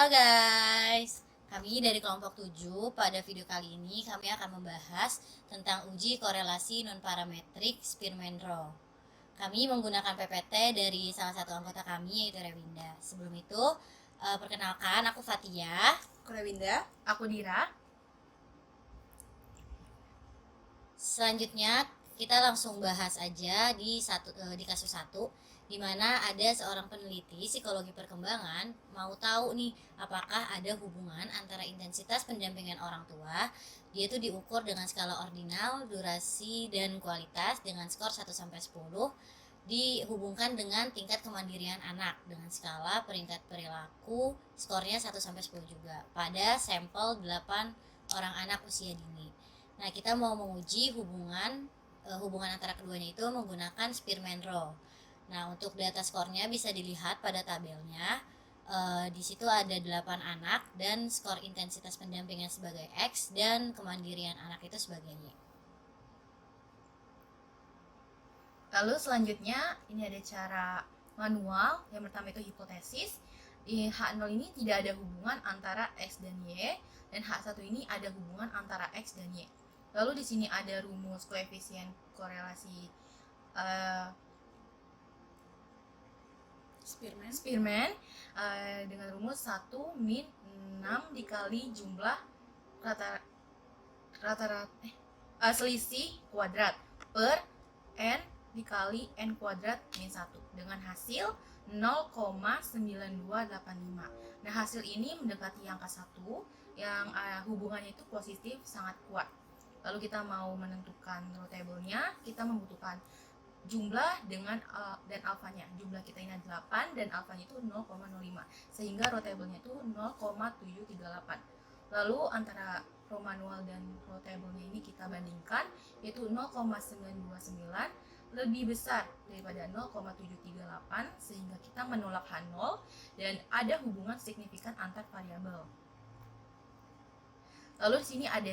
Halo guys, kami dari kelompok 7. Pada video kali ini kami akan membahas tentang uji korelasi non-parametrik Spearman-Rho. Kami menggunakan PPT dari salah satu anggota kami yaitu Rewinda. Sebelum itu, perkenalkan aku Fatia. Aku Rewinda. Aku Dira. Selanjutnya kita langsung bahas aja di kasus 1, di mana ada seorang peneliti psikologi perkembangan mau tahu nih apakah ada hubungan antara intensitas pendampingan orang tua, dia tuh diukur dengan skala ordinal, durasi dan kualitas dengan skor 1 sampai 10, dihubungkan dengan tingkat kemandirian anak dengan skala peringkat perilaku skornya 1 sampai 10 juga pada sampel 8 orang anak usia dini. Nah, kita mau menguji hubungan antara keduanya itu menggunakan Spearman-Rho. Nah, untuk data skornya bisa dilihat pada tabelnya. Di situ ada 8 anak dan skor intensitas pendampingan sebagai X dan kemandirian anak itu sebagai Y. Lalu selanjutnya ini ada cara manual. Yang pertama itu hipotesis. Di H0 ini tidak ada hubungan antara X dan Y, dan H1 ini ada hubungan antara X dan Y. Lalu di sini ada rumus koefisien korelasi Spearman dengan rumus 1 min 6 dikali jumlah selisih kuadrat per n dikali n kuadrat min 1 dengan hasil 0,9285. Nah, hasil ini mendekati angka 1 yang hubungannya itu positif sangat kuat. Lalu kita mau menentukan Rho table-nya, kita membutuhkan jumlah dengan dan alfanya. Jumlah kita ini 8 dan alfanya itu 0,05, sehingga Rho table-nya itu 0,738. Lalu antara Rho manual dan Rho table-nya ini kita bandingkan, yaitu 0,929 lebih besar daripada 0,738, sehingga kita menolak H0 dan ada hubungan signifikan antar variabel. Lalu di sini ada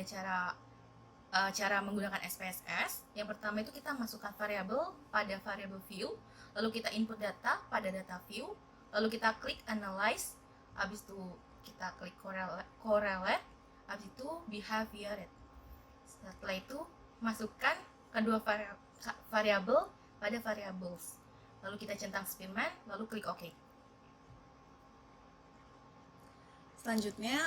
cara menggunakan SPSS. Yang pertama itu kita masukkan variabel pada variabel view, lalu kita input data pada data view, lalu kita klik analyze, habis itu kita klik correlate, habis itu behavior rate. Setelah itu masukkan kedua variabel pada variables, lalu kita centang Spearman, lalu klik OK. Selanjutnya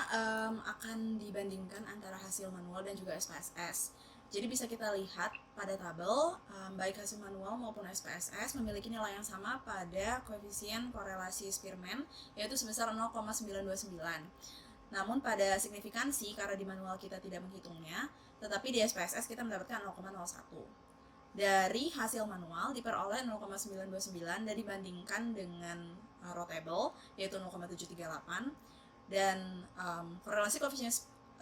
akan dibandingkan antara hasil manual dan juga SPSS. Jadi bisa kita lihat pada tabel, baik hasil manual maupun SPSS memiliki nilai yang sama pada koefisien korelasi Spearman, yaitu sebesar 0,929. Namun pada signifikansi, karena di manual kita tidak menghitungnya, tetapi di SPSS kita mendapatkan 0,01. Dari hasil manual diperoleh 0,929 dan dibandingkan dengan Rho table, yaitu 0,738. Dan korelasi koefisien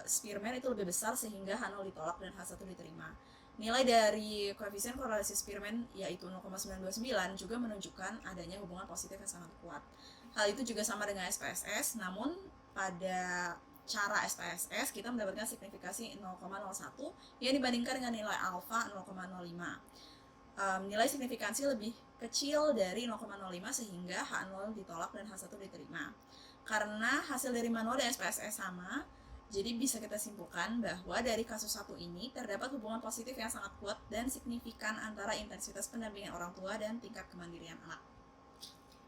Spearman itu lebih besar sehingga H0 ditolak dan H1 diterima. Nilai dari koefisien korelasi Spearman yaitu 0,929 juga menunjukkan adanya hubungan positif yang sangat kuat. Hal itu juga sama dengan SPSS, namun pada cara SPSS kita mendapatkan signifikasi 0,01 yang dibandingkan dengan nilai alfa 0,05. Nilai signifikansi lebih kecil dari 0,05 sehingga H0 ditolak dan H1 diterima. Karena hasil dari manual dan SPSS sama, jadi bisa kita simpulkan bahwa dari kasus 1 ini terdapat hubungan positif yang sangat kuat dan signifikan antara intensitas pendampingan orang tua dan tingkat kemandirian anak.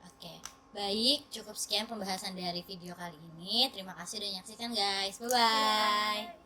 Oke, baik, cukup sekian pembahasan dari video kali ini. Terima kasih udah menyaksikan guys. Bye-bye.